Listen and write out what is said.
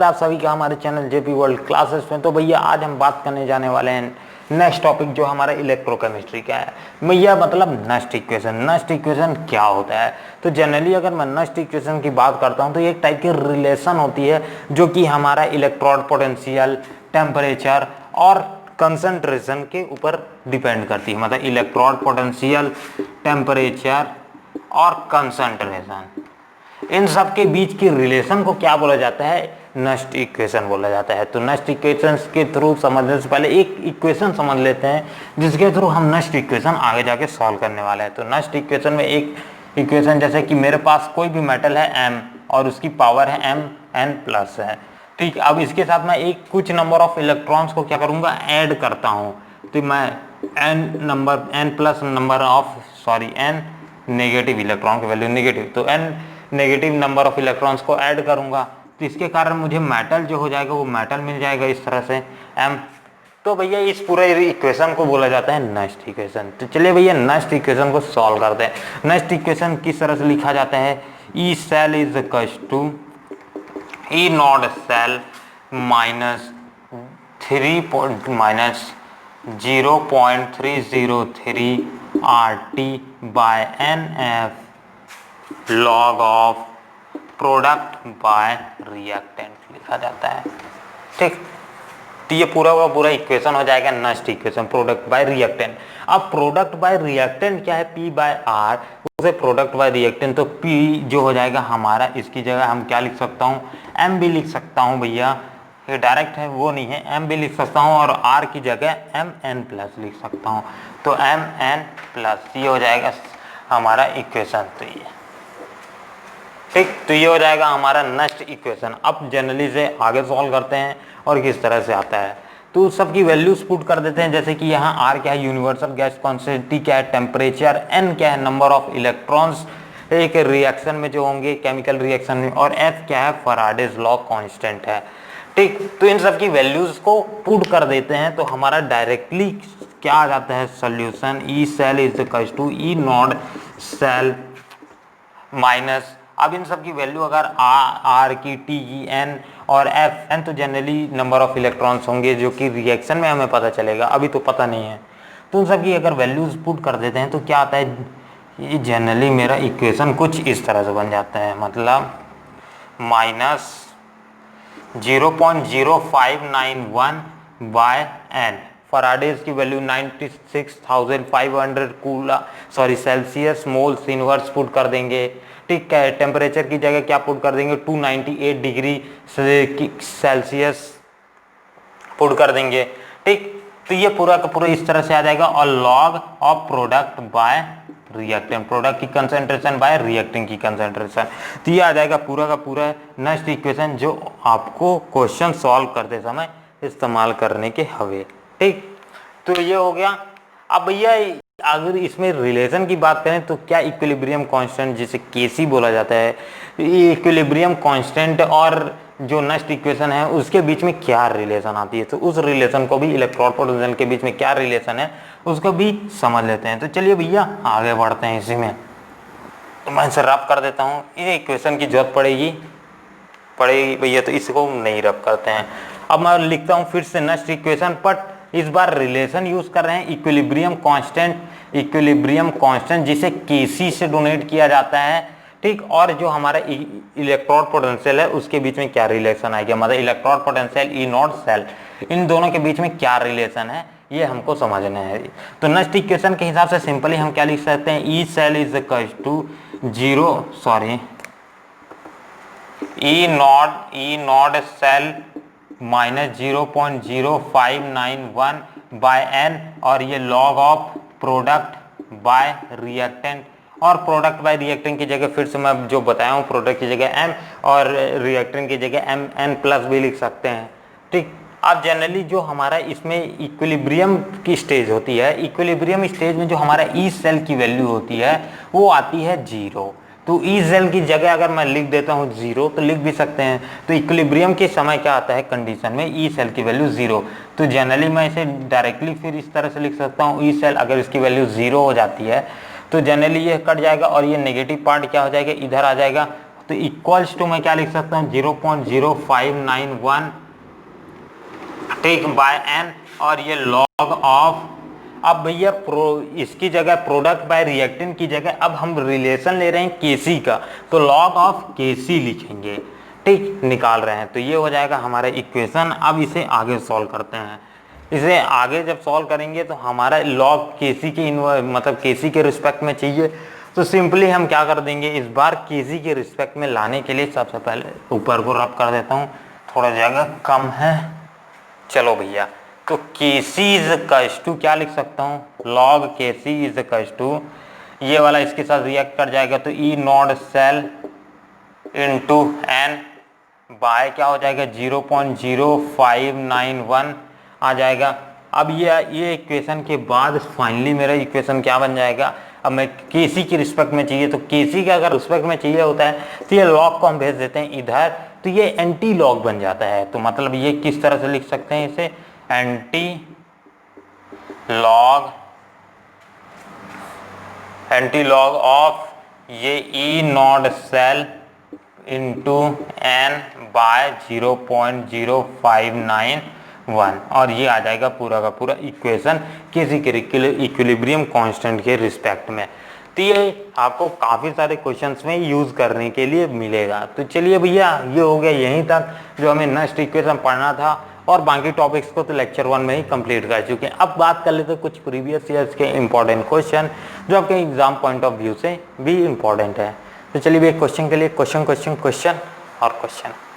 आप सभी का हमारे चैनल जेपी वर्ल्ड क्लासेस में। तो भैया आज हम बात करने जाने वाले हैं नेक्स्ट टॉपिक जो हमारा इलेक्ट्रोकेमिस्ट्री का है भैया, मतलब नस्ट इक्वेशन। नस्ट इक्वेशन क्या होता है? तो जनरली अगर मैं नस्ट इक्वेशन की बात करता हूं तो एक टाइप की रिलेशन होती है जो कि हमारा इलेक्ट्रॉन पोटेंशियल, टेम्परेचर और कंसंट्रेशन के ऊपर डिपेंड करती है। मतलब इलेक्ट्रॉन पोटेंशियल, टेम्परेचर और कंसंट्रेशन, इन सब के बीच की रिलेशन को क्या बोला जाता है? नस्ट इक्वेशन बोला जाता है। तो नस्ट इक्वेशन के थ्रू समझने से पहले एक इक्वेशन समझ लेते हैं जिसके थ्रू हम नस्ट इक्वेशन आगे जाके सॉल्व करने वाले हैं। तो नस्ट इक्वेशन में एक इक्वेशन जैसे कि मेरे पास कोई भी मेटल है m और उसकी पावर है mn+ है, ठीक। अब इसके साथ मैं एक कुछ नंबर ऑफ इलेक्ट्रॉन्स को क्या करूंगा? ऐड करता हूं। तो मैं n नेगेटिव इलेक्ट्रॉन की वैल्यू नेगेटिव, तो n negative number of electrons को ऐड करूंगा। तो इसके कारण मुझे मेटल जो हो जाएगा वो मेटल मिल जाएगा इस तरह से m। तो भैया इस पूरे इक्वेशन को बोला जाता है नस्ट इक्वेशन। तो चलिए भैया नस्ट इक्वेशन को सॉल्व करते हैं। नस्ट इक्वेशन किस तरह से लिखा जाता है? E cell is equals to E naught cell minus 0.303 RT by NF log of product by reactant लिखा जाता है, ठीक। तो ये पूरा का पूरा इक्वेशन हो जाएगा Nernst equation, product by reactant. अब प्रोडक्ट बाय रिएक्टेंट क्या है? P/R, उसे प्रोडक्ट बाय रिएक्टेंट। तो P जो हो जाएगा हमारा, इसकी जगह हम क्या लिख सकता हूँ? M भी लिख सकता हूँ भैया, ये डायरेक्ट है वो नहीं है, M भी लिख सकता हूँ और R की जगह Mn+ लिख सकता हूँ। तो Mn+ ये हो जाएगा हमारा इक्वेशन। तो ये ठीक, तो ये हो जाएगा हमारा नस्ट इक्वेशन। अब जनरली से आगे सॉल्व करते हैं और किस तरह से आता है। तो सबकी वैल्यूज पुट कर देते हैं, जैसे कि यहाँ R क्या है? यूनिवर्सल गैस कांस्टेंट, T क्या है? टेम्परेचर, N क्या है? नंबर ऑफ इलेक्ट्रॉन्स एक रिएक्शन में जो होंगे केमिकल रिएक्शन में, और F क्या है? फैराडेज लॉ कांस्टेंट है, ठीक। तो इन सब की वैल्यूज को पुट कर देते हैं तो हमारा डायरेक्टली क्या आ जाता है? Solution E cell is equals to E naught cell minus, अब इन सब की वैल्यू अगर R की, T की, N और F, N तो जनरली नंबर ऑफ इलेक्ट्रॉन्स होंगे जो कि रिएक्शन में हमें पता चलेगा, अभी तो पता नहीं है। तो उन सब की अगर वैल्यूज पुट कर देते हैं तो क्या आता है? ये जनरली मेरा इक्वेशन कुछ इस तरह से बन जाता है, मतलब माइनस 0.0591 बाय N। फैराडेज की value 96,500 Celsius moles inverse put कर देंगे, ठीक है। टेम्परेचर की जगह क्या पुट कर देंगे? 298 डिग्री सेल्सियस पुट कर देंगे, ठीक। तो ये पूरा का पूरा इस तरह से आ जाएगा। और log of product by reactant, product की कंसंट्रेशन बाय रिएक्टेंट की कंसंट्रेशन। तो ये आ जाएगा पूरा का पूरा नस्ट इक्वेशन जो आपको क्वेश्चन सॉल्व करते समय इस्तेमाल करने के हवे, ठीक। तो ये हो गया। अब भैया अगर इसमें रिलेशन की बात करें तो क्या इक्विलिब्रियम कांस्टेंट, जिसे केसी बोला जाता है, ये इक्विलिब्रियम कांस्टेंट और जो नस्ट इक्वेशन है उसके बीच में क्या रिलेशन आती है? तो उस रिलेशन को भी, इलेक्ट्रॉन पोटेंशियल के बीच में क्या रिलेशन है उसको भी समझ लेते हैं। तो चलिए भैया आगे बढ़ते हैं इसी में। तो मैं इसे रब कर देता हूँ, ये इक्वेशन की जरूरत पड़ेगी भैया, तो इसको नहीं रब करते हैं। अब मैं लिखता हूँ फिर से नस्ट इक्वेशन, बट इस बार रिलेशन यूज कर रहे हैं इक्विलिब्रियम कांस्टेंट जिसे केसी से डोनेट किया जाता है, ठीक। और जो हमारा इलेक्ट्रॉन पोटेंशियल है उसके बीच में क्या रिलेशन आएगा? मतलब electron potential, E naught cell, इन दोनों के बीच में क्या रिलेशन है ये हमको समझना है। तो नस्ट इक्वेशन के हिसाब से सिंपली हम क्या लिख सकते हैं? E cell is equals to E naught cell minus 0.0591 by N, और ये log of product by reactant. और प्रोडक्ट बाय रिएक्टेंट की जगह फिर से मैं जो बताया हूँ, प्रोडक्ट की जगह M और रिएक्टेंट की जगह Mn+ भी लिख सकते हैं, ठीक। अब जनरली जो हमारा इसमें इक्विलिब्रियम की स्टेज होती है, इक्विलिब्रियम स्टेज में जो हमारा ई सेल की वैल्यू होती है वो आती है 0। तो ई सेल की जगह अगर मैं लिख देता हूँ 0 तो लिख भी सकते हैं। तो इक्विलिब्रियम के समय क्या आता है कंडीशन में? ई सेल की वैल्यू 0। तो जनरली मैं इसे डायरेक्टली फिर इस तरह से लिख सकता हूँ, ई सेल अगर इसकी वैल्यू 0 हो जाती है तो जनरली ये कट जाएगा और ये नेगेटिव पार्ट क्या हो जाएगा? इधर आ जाएगा। तो इक्वल्स टू मैं क्या लिख सकता हूँ 0.0591 ठीक बाय एन, और ये लॉग ऑफ, अब भैया इसकी जगह प्रोडक्ट बाय रिएक्टेंट की जगह अब हम रिलेशन ले रहे हैं केसी का, तो लॉग ऑफ केसी लिखेंगे, ठीक निकाल रहे हैं। तो ये हो जाएगा हमारा इक्वेशन। अब इसे आगे सॉल्व करते हैं। इसे आगे जब सॉल्व करेंगे तो हमारा लॉग केसी के मतलब केसी के रिस्पेक्ट में चाहिए, तो सिंपली हम क्या कर देंगे, इस बार केसी के रिस्पेक्ट में लाने के लिए सबसे पहले ऊपर को रब कर देता हूँ, थोड़ा जगह कम है। चलो भैया, तो केसी इज इक्वल्स टू क्या लिख सकता हूँ, log KC is equals to, ये वाला इसके साथ रिएक्ट कर जाएगा तो E naught cell into n by क्या हो जाएगा 0.0591 आ जाएगा। अब ये इक्वेशन के बाद फाइनली मेरा इक्वेशन क्या बन जाएगा, अब मैं केसी की रिस्पेक्ट में चाहिए, तो केसी का अगर रिस्पेक्ट में चाहिए होता है तो ये लॉग को हम भेज देते हैं इधर, तो ये एंटी लॉग बन जाता है। तो मतलब ये किस तरह से लिख सकते हैं इसे, एंटी लॉग ऑफ ये E naught cell into n by 0.0591, और ये आ जाएगा पूरा का पूरा इक्वेशन किसी के इक्विलिब्रियम कांस्टेंट के रिस्पेक्ट में। तो ये आपको काफ़ी सारे क्वेश्चंस में यूज़ करने के लिए मिलेगा। तो चलिए भैया, ये हो गया यहीं तक जो हमें नेक्स्ट इक्वेशन पढ़ना था, और बाकी टॉपिक्स को तो लेक्चर 1 में ही कंप्लीट कर चुके हैं। अब बात कर लेते हैं कुछ प्रीवियस ईयर्स के इंपॉर्टेंट क्वेश्चन जो आपके एग्जाम पॉइंट ऑफ व्यू से भी इंपॉर्टेंट है। तो चलिए एक क्वेश्चन के लिए क्वेश्चन और क्वेश्चन।